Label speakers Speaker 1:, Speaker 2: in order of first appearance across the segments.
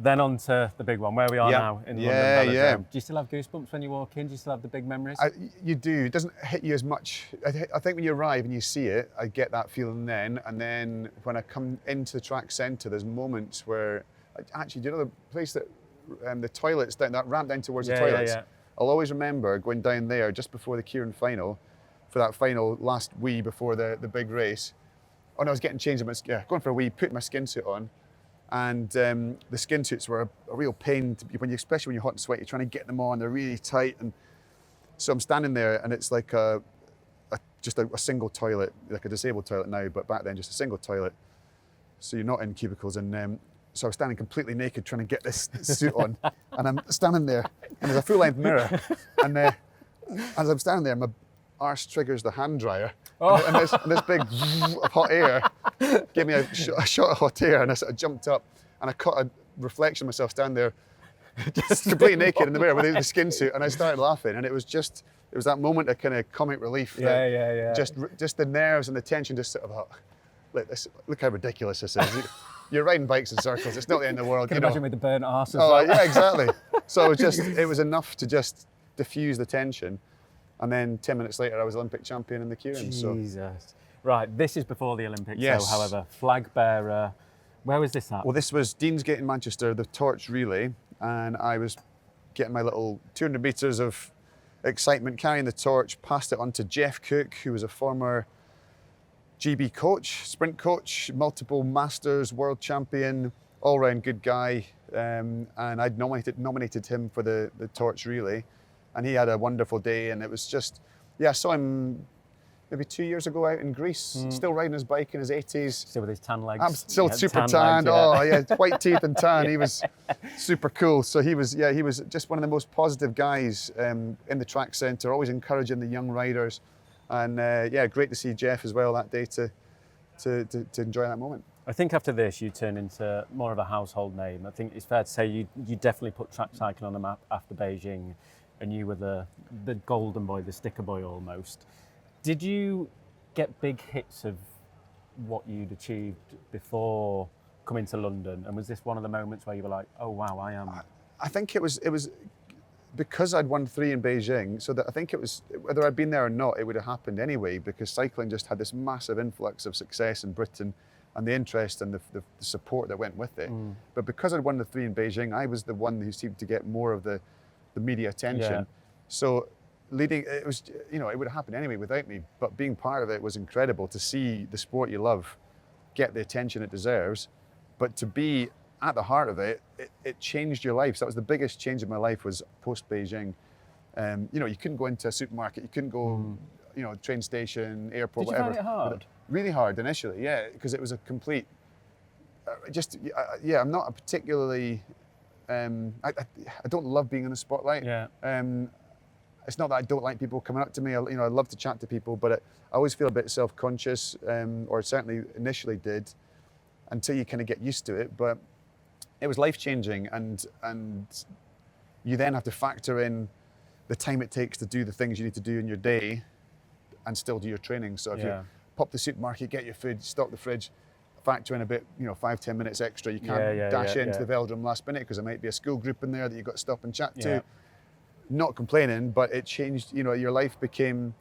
Speaker 1: Then on to the big one, where we are now in London Velodrome.
Speaker 2: Yeah.
Speaker 1: Do you still have goosebumps when you walk in? Do you still have the big memories?
Speaker 2: You do. It doesn't hit you as much. I think when you arrive and you see it, I get that feeling then. And then when I come into the track centre, there's moments where, actually, do you know the place that, the toilets, down that ramp down towards the toilets? Yeah. I'll always remember going down there just before the Kieran final, for that final last wee before the big race. Oh no, I was getting changed, going for a wee, putting my skin suit on. And the skin suits were a real pain, especially when you're hot and sweaty, trying to get them on, they're really tight. And so I'm standing there and it's like just a single toilet, like a disabled toilet now, but back then just a single toilet. So you're not in cubicles. And so I was standing completely naked trying to get this suit on. And I'm standing there and there's a full length mirror. And as I'm standing there, my arse triggers the hand dryer. And this big of hot air gave me a shot of hot air, and I sort of jumped up and I caught a reflection of myself standing there just completely naked in the mirror with the skin suit, and I started laughing, and it was that moment of kind of comic relief.
Speaker 1: Yeah.
Speaker 2: Just the nerves and the tension just sort of, look how ridiculous this is. You're riding bikes in circles, it's not the end of the world.
Speaker 1: Can you imagine with the burnt arse as well?
Speaker 2: Yeah, exactly. So it was enough to just diffuse the tension. And then 10 minutes later, I was Olympic champion in the Kieran.
Speaker 1: Jesus. So. Right, this is before the Olympics,
Speaker 2: yes.
Speaker 1: though, however. Flag bearer. Where was this at?
Speaker 2: Well, this was Deansgate in Manchester, the torch relay. And I was getting my little 200 metres of excitement, carrying the torch, passed it on to Jeff Cook, who was a former GB coach, sprint coach, multiple Masters, world champion, all-round good guy. And I'd nominated him for the torch relay. And he had a wonderful day, and it was just, I saw him maybe 2 years ago out in Greece, still riding his bike in his 80s.
Speaker 1: Still with his tan legs.
Speaker 2: I'm still super tanned. White teeth and tan. He was super cool. So he was just one of the most positive guys in the track centre, always encouraging the young riders. And great to see Jeff as well that day to enjoy that moment.
Speaker 1: I think after this, you turn into more of a household name. I think it's fair to say you definitely put track cycling on the map after Beijing. And you were the golden boy, the sticker boy almost. Did you get big hits of what you'd achieved before coming to London? And was this one of the moments where you were like, oh wow, I am?
Speaker 2: I think it was because I'd won 3 in Beijing, so that I think it was, whether I'd been there or not, it would have happened anyway, because cycling just had this massive influx of success in Britain and the interest and the support that went with it. But because I'd won the 3 in Beijing, I was the one who seemed to get more of the media attention.
Speaker 1: Yeah.
Speaker 2: So it was, it would have happened anyway without me, but being part of it was incredible to see the sport you love get the attention it deserves. But to be at the heart of it changed your life. So that was the biggest change in my life, was post Beijing. You couldn't go into a supermarket, you couldn't go, train station, airport,
Speaker 1: Did
Speaker 2: whatever.
Speaker 1: Did you find it hard?
Speaker 2: Really hard initially, yeah, because it was a complete, I'm not a particularly, I don't love being in the spotlight.
Speaker 1: Yeah.
Speaker 2: It's not that I don't like people coming up to me. I love to chat to people, but I always feel a bit self-conscious, or certainly initially did, until you kind of get used to it. But it was life-changing, and you then have to factor in the time it takes to do the things you need to do in your day, and still do your training. So if you pop to the supermarket, get your food, stock the fridge, factor in a bit, 5-10 minutes extra. You can't dash into the velodrome last minute because there might be a school group in there that you've got to stop and chat to. Not complaining, but it changed, your life became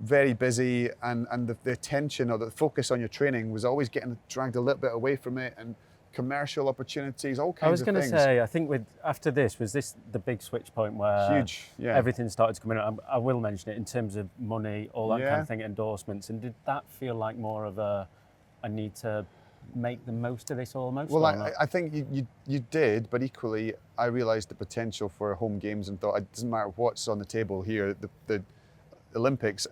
Speaker 2: very busy, and the attention or the focus on your training was always getting dragged a little bit away from it, and commercial opportunities, all kinds of things.
Speaker 1: I was going to say, I think after this, was this the big switch point where
Speaker 2: huge,
Speaker 1: everything started to come in? I will mention it in terms of money, all that kind of thing, endorsements, and did that feel like more of a need to make the most of this almost?
Speaker 2: Well, I think you did, but equally I realised the potential for home games and thought it doesn't matter what's on the table here, the Olympics,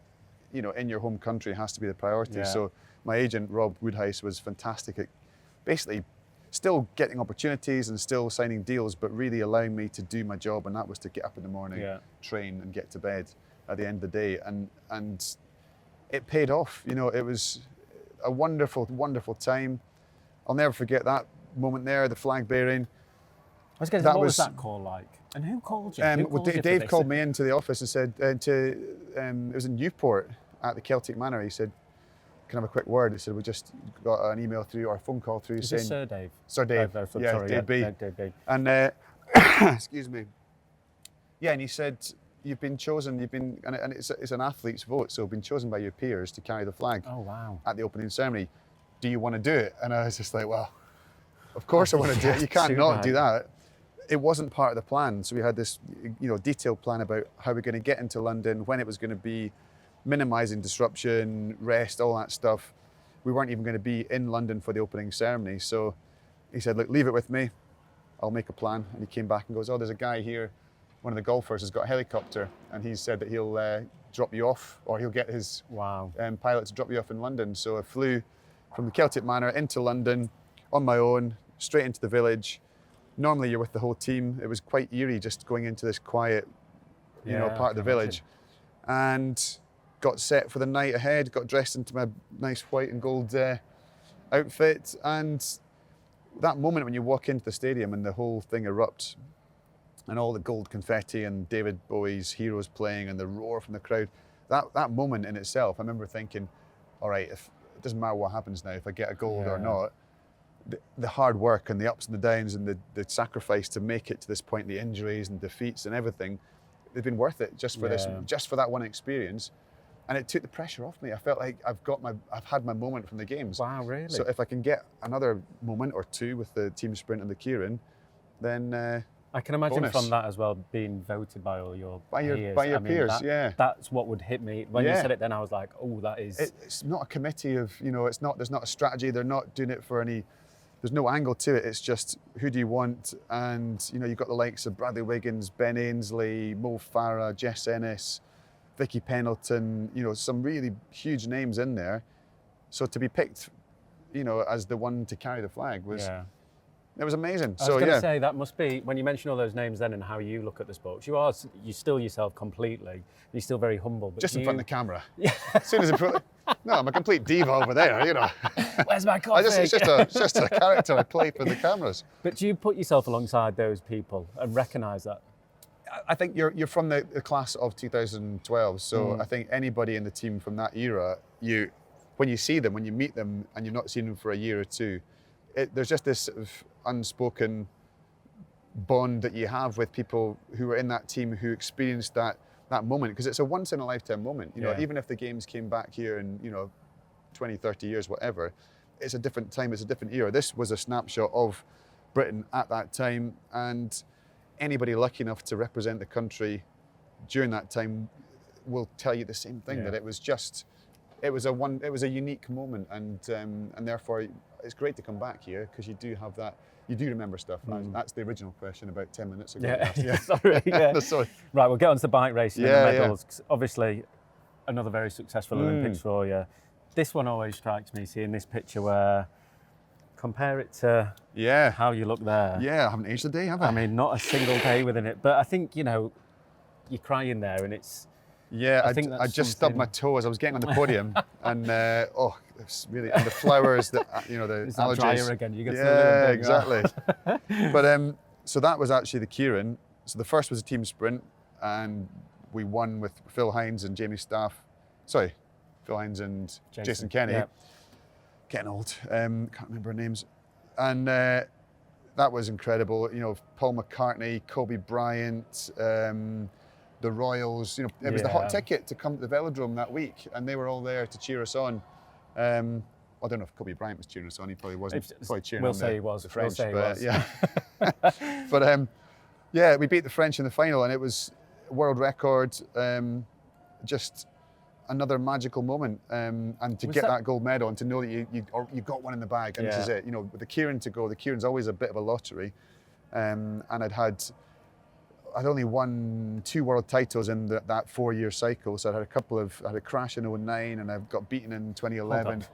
Speaker 2: in your home country has to be the priority. So my agent Rob Woodhouse was fantastic at basically still getting opportunities and still signing deals, but really allowing me to do my job, and that was to get up in the morning, train, and get to bed at the end of the day, and it paid off. It was a wonderful, wonderful time. I'll never forget that moment there, the flag bearing.
Speaker 1: I was going to say, what was that call like? And who called you?
Speaker 2: Dave called me into the office and said, it was in Newport at the Celtic Manor. He said, can I have a quick word? He said, we just got an email through or a phone call through
Speaker 1: Is
Speaker 2: saying...
Speaker 1: this Sir Dave?
Speaker 2: Sir Dave. Yeah,
Speaker 1: sorry,
Speaker 2: Dave B.
Speaker 1: Dave B.
Speaker 2: And, excuse me. Yeah, and he said, you've been chosen, and it's an athlete's vote, so been chosen by your peers to carry the flag
Speaker 1: Oh, wow.
Speaker 2: at the opening ceremony. Do you want to do it? And I was just like, well, of course I want to do it. You can't
Speaker 1: Too
Speaker 2: not
Speaker 1: bad.
Speaker 2: do that. It wasn't part of the plan. So we had this, detailed plan about how we're going to get into London, when it was going to be, minimising disruption, rest, all that stuff. We weren't even going to be in London for the opening ceremony. So he said, look, leave it with me. I'll make a plan. And he came back and goes, oh, there's a guy here, one of the golfers has got a helicopter, and he said that he'll drop you off, or he'll get his pilot to drop you off in London. So I flew from the Celtic Manor into London on my own, straight into the village. Normally you're with the whole team. It was quite eerie just going into this quiet, part of the village. And got set for the night ahead, got dressed into my nice white and gold outfit. And that moment when you walk into the stadium and the whole thing erupts, and all the gold confetti and David Bowie's Heroes playing and the roar from the crowd, that moment in itself, I remember thinking, all right, it doesn't matter what happens now, if I get a gold or not, the hard work and the ups and the downs and the sacrifice to make it to this point, the injuries and defeats and everything, they've been worth it just for just for that one experience. And it took the pressure off me. I felt like I've had my moment from the games.
Speaker 1: Wow, really?
Speaker 2: So if I can get another moment or two with the team sprint and the Kieran, then
Speaker 1: I can imagine
Speaker 2: bonus.
Speaker 1: from that as well, being voted by all your peers.
Speaker 2: By your peers,
Speaker 1: That's what would hit me. When you said it then, I was like, oh, that is...
Speaker 2: It's not a committee of, there's not a strategy. They're not doing it for any... There's no angle to it. It's just, who do you want? And, you've got the likes of Bradley Wiggins, Ben Ainsley, Mo Farah, Jess Ennis, Vicky Pendleton, some really huge names in there. So to be picked, as the one to carry the flag was... It was amazing.
Speaker 1: I was going to say, that must be, when you mention all those names then and how you look at the sport, you still yourself completely, you're still very humble. But
Speaker 2: just in front of the camera. Yeah. As soon as no, I'm a complete diva over there,
Speaker 1: Where's my coffee?
Speaker 2: It's just a character I play for the cameras.
Speaker 1: But do you put yourself alongside those people and recognise that?
Speaker 2: I think you're from the class of 2012, so I think anybody in the team from that era, when you see them, when you meet them and you've not seen them for a year or two, there's just this sort of unspoken bond that you have with people who are in that team who experienced that moment, because it's a once in a lifetime moment. Even if the games came back here in 20, 30 years, whatever, it's a different time, it's a different era. This was a snapshot of Britain at that time, and anybody lucky enough to represent the country during that time will tell you the same thing, that it was a unique moment, and therefore it's great to come back here, because you do have that, you do remember stuff. That's the original question about 10 minutes ago.
Speaker 1: Sorry.
Speaker 2: Sorry.
Speaker 1: Right, we'll get on to the bike racing and the medals. 'Cause obviously, another very successful Olympics for you. This one always strikes me, seeing this picture where, compare it to how you look there.
Speaker 2: Yeah, I haven't aged a day, have I?
Speaker 1: I mean, not a single day within it. But I think, you're crying there, and it's...
Speaker 2: Yeah, I just stubbed my toe as I was getting on the podium, and it's really, and the flowers, the allergies.
Speaker 1: Drier again. You get
Speaker 2: exactly. But so that was actually the Kieran. So the first was a team sprint, and we won with Phil Hines and Jamie Staff. Sorry, Phil Hines and Jason Kenny. Yeah. Getting old. Can't remember names, and that was incredible. Paul McCartney, Kobe Bryant. The Royals, it was the hot ticket to come to the velodrome that week, and they were all there to cheer us on. I don't know if Kobe Bryant was cheering us on; he probably wasn't. Probably cheering on the French, but yeah. But we beat the French in the final, and it was a world record. Just another magical moment, and to get that gold medal, and to know that you got one in the bag, and this is it. With the Kieran to go, the Kieran's always a bit of a lottery, and I'd only won 2 world titles in that 4-year cycle. So I had a crash in 2009, and I got beaten in 2011.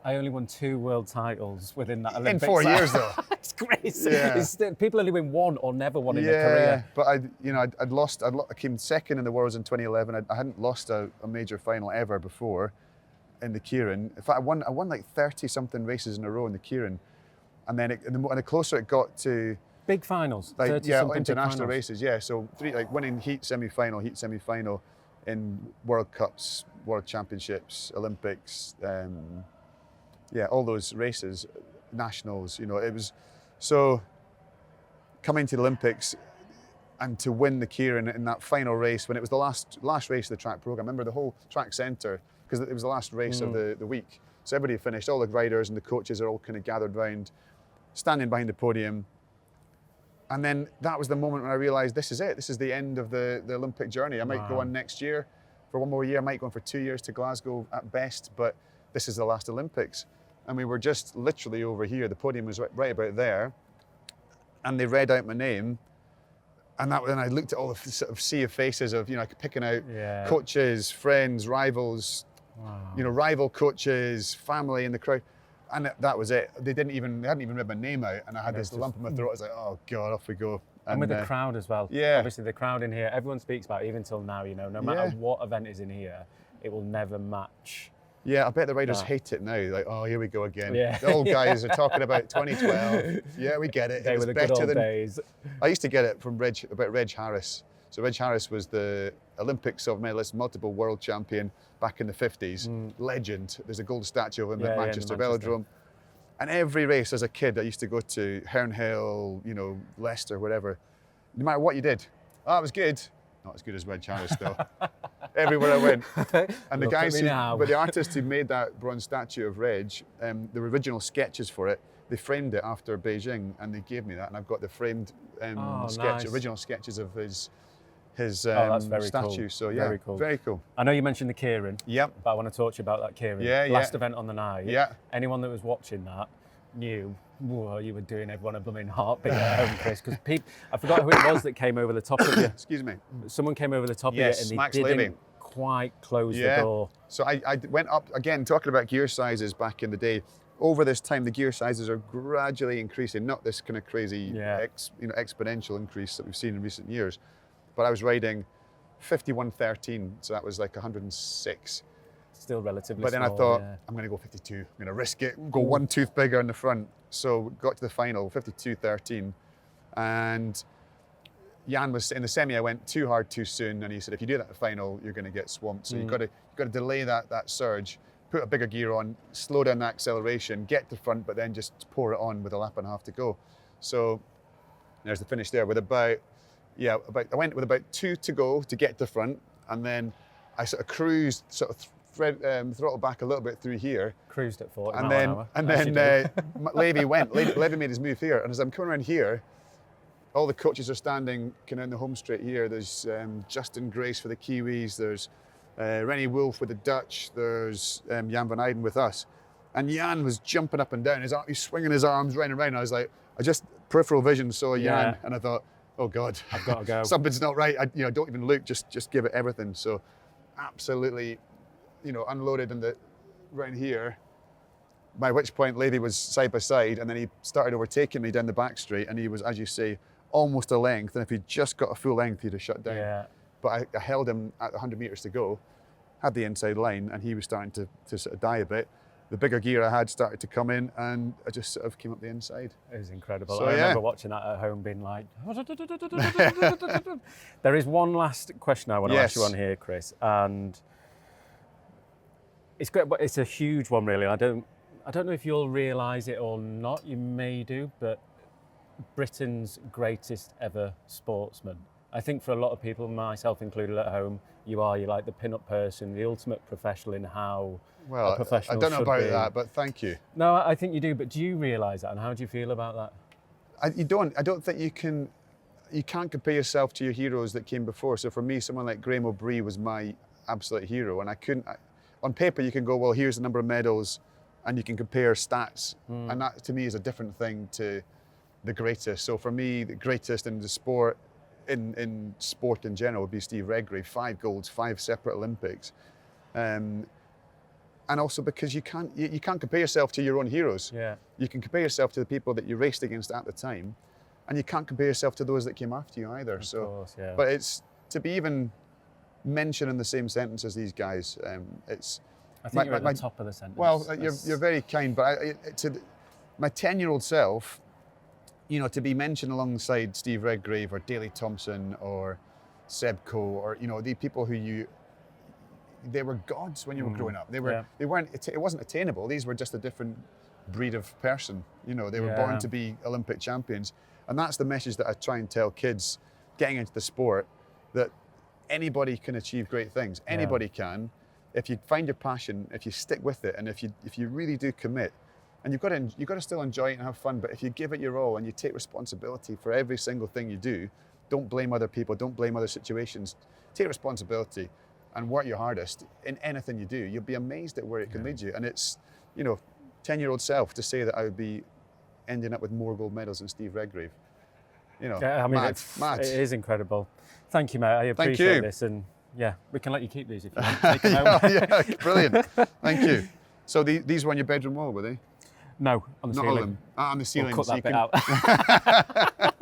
Speaker 1: I only won 2 world titles within that Olympics.
Speaker 2: In 4 years, though.
Speaker 1: It's crazy. Yeah. People only win 1 or never won in their career.
Speaker 2: But I'd lost. I came second in the Worlds in 2011. I hadn't lost a major final ever before in the Kieran. In fact, I won like 30-something races in a row in the Kieran, and then the closer it got to
Speaker 1: big finals,
Speaker 2: international races. Yeah, so 3 winning heat, semi-final, in World Cups, World Championships, Olympics, all those races, nationals, it was, so coming to the Olympics and to win the Keirin in that final race, when it was the last race of the track program. I remember the whole track centre, because it was the last race of the week. So everybody finished, all the riders and the coaches are all kind of gathered round, standing behind the podium. And then that was the moment when I realised this is it. This is the end of the Olympic journey. I might go on next year for one more year. I might go on for 2 years to Glasgow at best, but this is the last Olympics. And we were just literally over here. The podium was right about there. And they read out my name. And then I looked at all the sort of sea of faces of, picking out coaches, friends, rivals, rival coaches, family in the crowd. And that was it. They hadn't even read my name out, and I had this lump in my throat. I was like, oh God, off we go.
Speaker 1: And with the crowd as well.
Speaker 2: Yeah.
Speaker 1: Obviously the crowd in here, everyone speaks about it, even till now, no matter what event is in here, it will never match.
Speaker 2: Yeah, I bet the riders hate it now. Like, oh, here we go again. Yeah. The old guys are talking about 2012. Yeah, we get it.
Speaker 1: They were the good old days.
Speaker 2: I used to get it from Reg Harris. So Reg Harris was the Olympic silver medalist, multiple world champion back in the 50s. Legend. There's a gold statue of him at Manchester Velodrome. And every race as a kid I used to go to, Herne Hill, Leicester, whatever. No matter what you did, that was good. Not as good as Reg Harris though. Everywhere I went. And the artist who made that bronze statue of Reg, the original sketches for it, they framed it after Beijing and they gave me that, and I've got the framed original sketches of his
Speaker 1: that's very
Speaker 2: statue.
Speaker 1: Cool.
Speaker 2: So yeah, very cool.
Speaker 1: I know you mentioned the Keirin.
Speaker 2: Yep.
Speaker 1: But I want to talk to you about that Keirin. Last event on the night.
Speaker 2: Yeah.
Speaker 1: Anyone that was watching that knew, whoa, you were doing everyone a blooming heartbeat at home, Chris. Because I forgot who it was that came over the top of you.
Speaker 2: Excuse me.
Speaker 1: Someone came over the top of you and
Speaker 2: Max
Speaker 1: they didn't
Speaker 2: Levy.
Speaker 1: Quite close the door.
Speaker 2: So I went up, again, talking about gear sizes back in the day. Over this time, the gear sizes are gradually increasing, not this kind of crazy exponential increase that we've seen in recent years. But I was riding 51.13, so that was like 106.
Speaker 1: Still relatively
Speaker 2: But then
Speaker 1: small,
Speaker 2: I thought, I'm going to go 52. I'm going to risk it, go one tooth bigger in the front. So got to the final, 52.13. And Jan was in the semi. I went too hard too soon, and he said, if you do that in the final, you're going to get swamped. So you've got to delay that surge, put a bigger gear on, slow down the acceleration, get to the front, but then just pour it on with a lap and a half to go. So there's the finish there with I went with about 2 to go to get to the front, and then I sort of cruised, throttled back a little bit through here.
Speaker 1: Cruised at 40
Speaker 2: and
Speaker 1: miles an hour.
Speaker 2: And then Levy made his move here, and as I'm coming around here, all the coaches are standing kind of in the home straight here. There's Justin Grace for the Kiwis, there's Rennie Wolf with the Dutch, there's Jan van Eyden with us. And Jan was jumping up and down, he's swinging his arms round and round. I was like, I just peripheral vision saw Jan, and I thought, oh God,
Speaker 1: I've got to go.
Speaker 2: Something's not right. Don't even look, just give it everything. So absolutely, unloaded round here, by which point Levy was side by side, and then he started overtaking me down the back straight, and he was, as you say, almost a length, and if he'd just got a full length, he'd have shut down. Yeah. But I held him at 100 metres to go, had the inside line, and he was starting to sort of die a bit. The bigger gear I had started to come in, and I just sort of came up the inside.
Speaker 1: It was incredible. So, I remember watching that at home being like... There is one last question I want to ask you on here, Chris, and it's great, but it's a huge one, really. I don't know if you'll realise it or not. You may do, but Britain's greatest ever sportsman. I think for a lot of people, myself included at home, you're like the pin-up person, the ultimate professional in how a professional
Speaker 2: I don't know about
Speaker 1: be.
Speaker 2: that, but thank you.
Speaker 1: No, I think you do, but do you realise that, and how do you feel about that?
Speaker 2: I don't think you can't compare yourself to your heroes that came before. So for me, someone like Graham O'Brien was my absolute hero, and on paper you can go, well, here's the number of medals, and you can compare stats, and that to me is a different thing to the greatest. So for me, the greatest in the sport, in sport in general, would be Steve Redgrave. 5 golds, 5 separate Olympics, and also because you can't compare yourself to your own heroes. Yeah. You can compare yourself to the people that you raced against at the time, and you can't compare yourself to those that came after you either. Of course, yeah. But it's to be even mentioned in the same sentence as these guys.
Speaker 1: I think you're at the top of the sentence.
Speaker 2: Well, you're very kind, but to my 10-year-old self, to be mentioned alongside Steve Redgrave or Daley Thompson or Seb Coe or the people who you they were gods when you were growing up. They weren't. It wasn't attainable. These were just a different breed of person. You know, they were born to be Olympic champions, and that's the message that I try and tell kids getting into the sport, that anybody can achieve great things. Anybody can, if you find your passion, if you stick with it, and if you really do commit. And you've got to still enjoy it and have fun. But if you give it your all and you take responsibility for every single thing you do, don't blame other people, don't blame other situations. Take responsibility and work your hardest in anything you do. You'll be amazed at where it can lead you. And it's, 10-year-old self to say that I would be ending up with more gold medals than Steve Redgrave. Mad.
Speaker 1: It is incredible. Thank you, mate. I appreciate this. And we can let you keep these if you want. Take them home.
Speaker 2: Brilliant. Thank you. So these were on your bedroom wall, were they?
Speaker 1: No, on the ceiling.
Speaker 2: Not all of them. On the ceiling.
Speaker 1: We'll cut that bit out.